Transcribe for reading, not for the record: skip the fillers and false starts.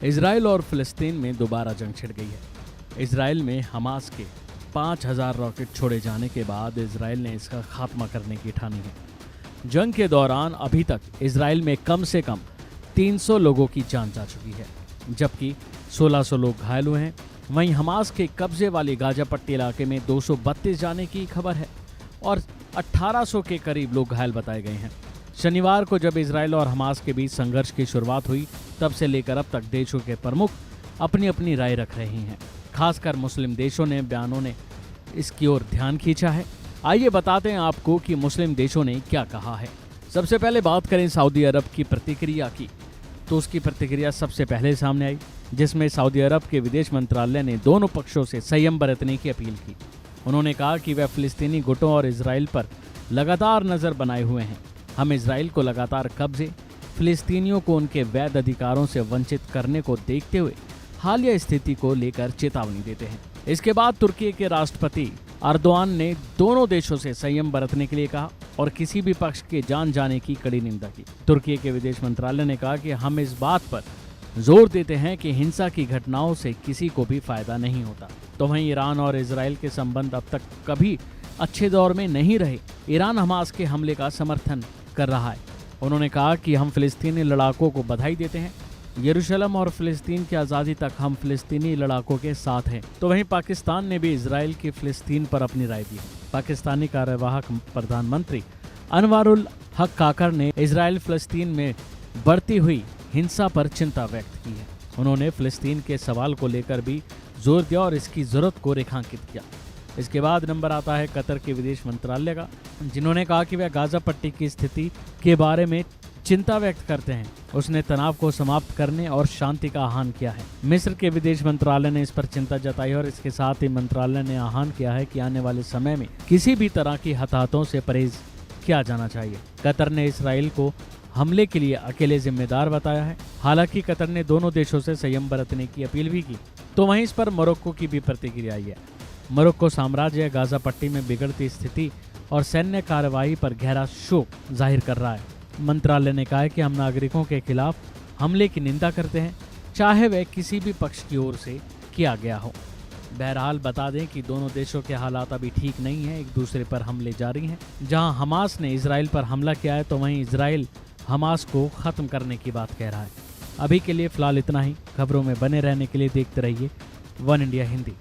Israel और फिलिस्तीन में दोबारा जंग छिड़ गई है। इजराइल में हमास के 5,000 रॉकेट छोड़े जाने के बाद इजराइल ने इसका खात्मा करने की ठानी है। जंग के दौरान अभी तक इजराइल में कम से कम 300 लोगों की जान जा चुकी है, जबकि 1600 लोग घायल हुए हैं। वहीं हमास के कब्जे वाली गाजा पट्टी इलाके में 232 जाने की खबर है और 1800 के करीब लोग घायल बताए गए हैं। शनिवार को जब इजराइल और हमास के बीच संघर्ष की शुरुआत हुई, तब से लेकर अब तक देशों के प्रमुख अपनी अपनी राय रख रहे हैं। खासकर मुस्लिम देशों ने बयानों ने इसकी ओर ध्यान खींचा है। आइए बताते हैं आपको कि मुस्लिम देशों ने क्या कहा है। सबसे पहले बात करें सऊदी अरब की प्रतिक्रिया की, तो उसकी प्रतिक्रिया सबसे पहले सामने आई, जिसमें सऊदी अरब के विदेश मंत्रालय ने दोनों पक्षों से संयम बरतने की अपील की। उन्होंने कहा कि वह फिलिस्तीनी गुटों और इजराइल पर लगातार नज़र बनाए हुए हैं। हम इजराइल को लगातार कब्जे, फिलिस्तीनियों को उनके वैध अधिकारों से वंचित करने को देखते हुए हालिया स्थिति को लेकर चेतावनी देते हैं। इसके बाद तुर्की के राष्ट्रपति अर्दोआन ने दोनों देशों से संयम बरतने के लिए कहा और किसी भी पक्ष के जान जाने की कड़ी निंदा की। तुर्की के विदेश मंत्रालय ने कहा कि हम इस बात पर जोर देते हैं कि हिंसा की घटनाओं से किसी को भी फायदा नहीं होता। तो वहीं ईरान और इजराइल के संबंध अब तक कभी अच्छे दौर में नहीं रहे। ईरान हमास के हमले का समर्थन कर रहा है। उन्होंने कहा कि हम फिलिस्तीनी लड़ाकों को बधाई देते हैं। यरूशलेम और फिलिस्तीन की आज़ादी तक हम फिलिस्तीनी लड़ाकों के साथ हैं। तो वहीं पाकिस्तान ने भी इजराइल की फिलिस्तीन पर अपनी राय दी है। पाकिस्तानी कार्यवाहक प्रधानमंत्री अनवारुल हक काकर ने इजराइल फिलिस्तीन में बढ़ती हुई हिंसा पर चिंता व्यक्त की है। उन्होंने फिलिस्तीन के सवाल को लेकर भी जोर दिया और इसकी जरूरत को रेखांकित किया। इसके बाद नंबर आता है कतर के विदेश मंत्रालय का, जिन्होंने कहा कि वह गाजा पट्टी की स्थिति के बारे में चिंता व्यक्त करते हैं। उसने तनाव को समाप्त करने और शांति का आह्वान किया है। मिस्र के विदेश मंत्रालय ने इस पर चिंता जताई और इसके साथ ही मंत्रालय ने आह्वान किया है कि आने वाले समय में किसी भी तरह की हताहतों से परहेज किया जाना चाहिए। कतर ने इसराइल को हमले के लिए अकेले जिम्मेदार बताया है। हालांकि कतर ने दोनों देशों से संयम बरतने की अपील भी की। तो वहीं इस पर मोरक्को की भी प्रतिक्रिया आई है। मोरक्को साम्राज्य गाजा पट्टी में बिगड़ती स्थिति और सैन्य कार्रवाई पर गहरा शोक जाहिर कर रहा है। मंत्रालय ने कहा है कि हम नागरिकों के खिलाफ हमले की निंदा करते हैं, चाहे वह किसी भी पक्ष की ओर से किया गया हो। बहरहाल बता दें कि दोनों देशों के हालात अभी ठीक नहीं हैं। एक दूसरे पर हमले जारी हैं। जहां हमास ने इजराइल पर हमला किया है, तो वहीं इजराइल हमास को खत्म करने की बात कह रहा है। अभी के लिए फिलहाल इतना ही। खबरों में बने रहने के लिए देखते रहिए वन इंडिया हिंदी।